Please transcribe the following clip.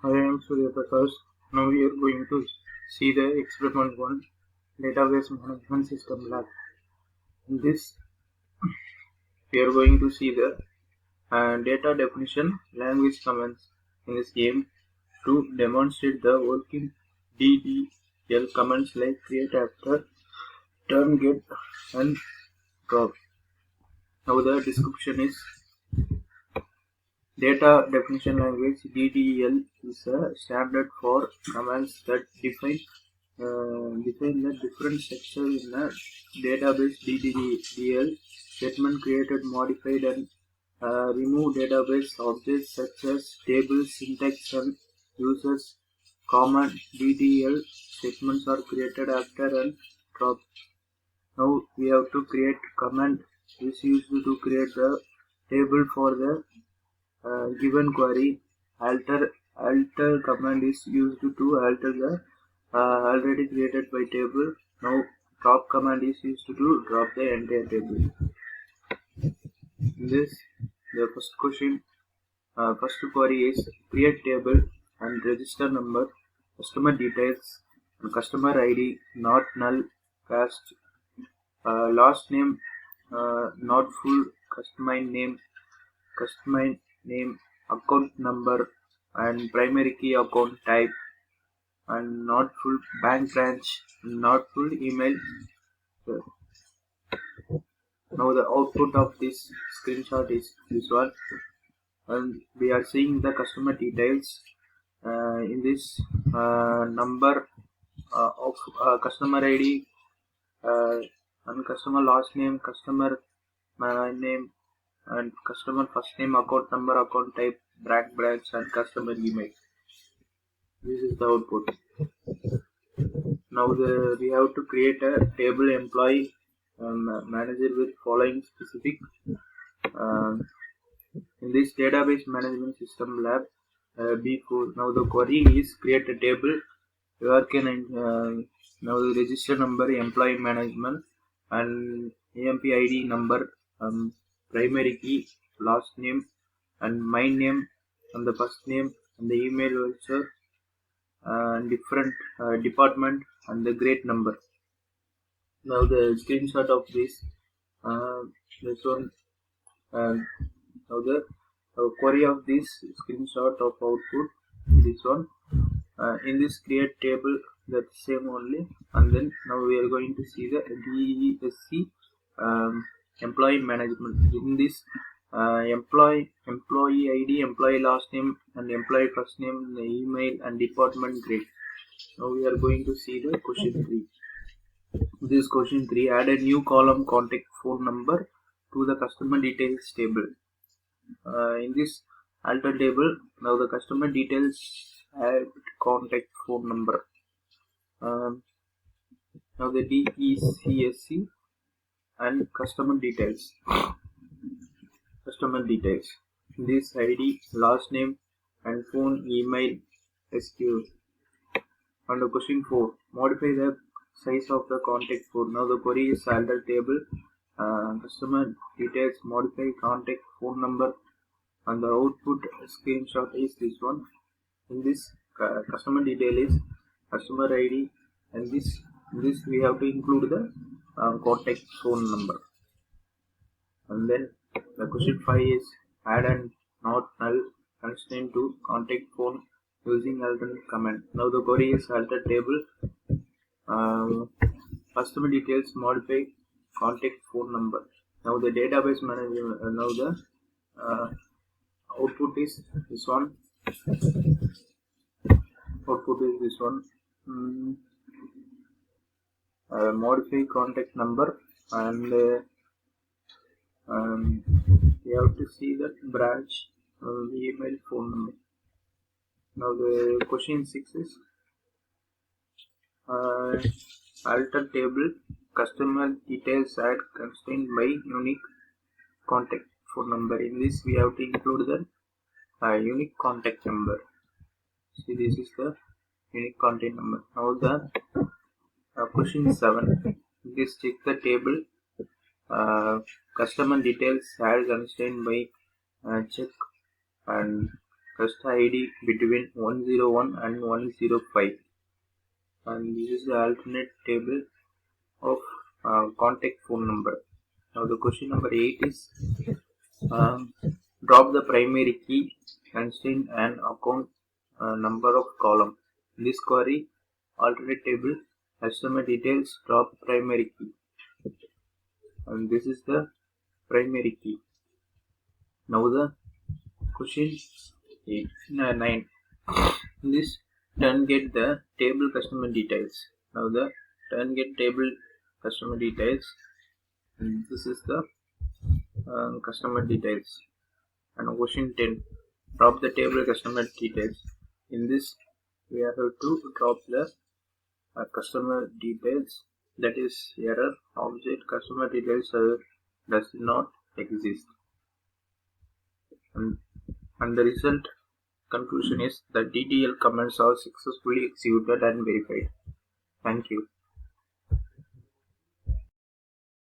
I am Surya Prakash. Now we are going to see the experiment 1 database management system lab. In this, we are going to see the data definition language commands in this game to demonstrate the working DDL commands like create, after, turn, get, and drop. Now the description is data definition language DDL is a standard for commands that define the different sections in a database. DDL statement created, modified, and remove database objects such as tables, syntax, and users. Common DDL statements are created after and dropped. Now we have to create command is used to create the table for the given query. Alter command is used to alter the already created by table. Now drop command is used to drop the entire table. In this, the first query is create table and register number, customer details, and customer ID not null, cast, last name not full, customer name, account number, and primary key account type, and not full bank branch, not full email. Now the output of this screenshot is this one, and we are seeing the customer details in this number of customer ID and customer last name, customer name, and customer first name, account number, account type, branch, and customer email. This is the output. Now we have to create a table employee manager with following specific. In this database management system lab B4. Now the query is create a table. You can now the register number, employee management, and AMP ID number, primary key, last name, and my name, and the first name, and the email also, and different department, and the grade number. Now the screenshot of this one. Now the query of this screenshot of output, this one. In this create table, that same only, and then now we are going to see the DSC employee management. In this employee ID, employee last name, and employee first name, the email, and department grade. Now we are going to see the question 3. This question 3, add a new column contact phone number to the customer details table. In this alter table, now the customer details add contact phone number. Now the DECSC and customer details. This ID, last name, and phone, email, SQ. And the question 4, modify the size of the contact phone. Now the query is alter table, customer details, modify contact phone number, and the output screenshot is this one. In this customer detail is customer ID, and this we have to include the contact phone number. And then the question 5 is add and not null constraint to contact phone using alternate command. Now the query is alter table, customer details, modify contact phone number. Now the database manager. Now the output is this one. Modify contact number, and we have to see that branch, email, phone number. Now the question 6 is alter table, customer details, add constraint by unique contact phone number. In this we have to include the unique contact number. See, this is the unique contact number. Now the question 7, this check the table, customer details, add constraint by check, and customer ID between 101 and 105, and this is the alternate table of contact phone number. Now the question number 8 is drop the primary key constrain an account number of column. In this query, alternate table, customer details, drop primary key, and this is the primary key. Now the question 9. In this turn get the table customer details. Now the turn get table customer details, and this is the customer details. And question 10, drop the table customer details. In this we have to drop the customer details, that is error object customer details does not exist, and the result conclusion is that DTL commands are successfully executed and verified. Thank you.